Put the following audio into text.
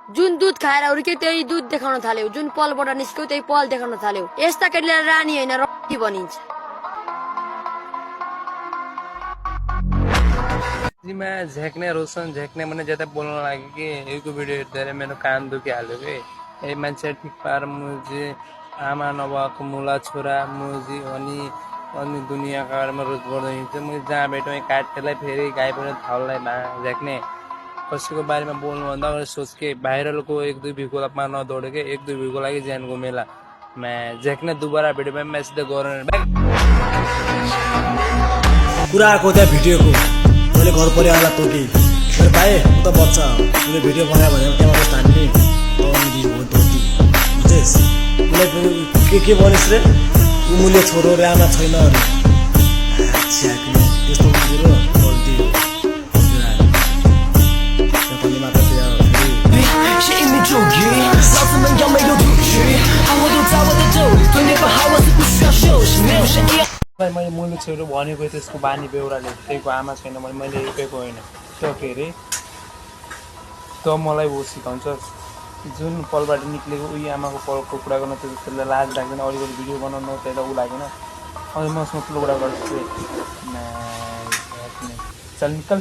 जुन दूध खाएर हुर्क्यो त्यही दूध देखाउन थाल्यो, जुन पलबाट निस्क्यो त्यही पल देखाउन थाल्यो। यस्ता केटीलाई रानी होइन रक्की भनिन्छ। मैं झेक्ने रोशन झेक्ने मैंने ज्यादा बोल्न लाग्यो कि यो भिडियो हेर्दै मेरो कान दुखिहाल्यो कि ए मान्छे ठिक पार मुजी आमा नभएको मुला छोरा मुजी अनि दुनियाँको बारेमा रोज गर्दै हिँड्छ। म जहाँ भेटौँ काटेलाई फेरि गाई पनि थाललाई झेक्ने कसैको बारेमा बोल्नुभन्दा अगाडि सोच के भाइरलको एक दुई भ्यूको लापमा नदौडे के एक दुई भ्यूको लागि ज्यानको मेला मैं झेक्ने दुबारा भिडियोमा म्याच त गरेन कुरा आएको त्यहाँ भिडियोको मैले घर परिवारलाई तोकेँ। मैले पाएँ म त बच्चा उसले भिडियो बनायो भने त्यहाँबाट तान्ने धोती बुझेस्। उसलाई के भनिस् रे उमुले छोरो रे आमा छैन अरे त्यस्तो कुरो गल्ती हो। नेपाली मात्र मैले मुलुक छोरो भनेको त्यसको बानी बेहोराले त्यहीको आमा छैन मैले रोपेको होइन त्यो के अरे त मलाई वो सिकाउँछ जुन पलबाट निक्लेको उही आमाको पलको कुरा गर्न त्यसलाई लाज लाग्दैन। अलिकति भिडियो बनाउनु त्यसलाई ऊ लागेन अनि मसँग ठुलो कुरा गर्छु चल निकल।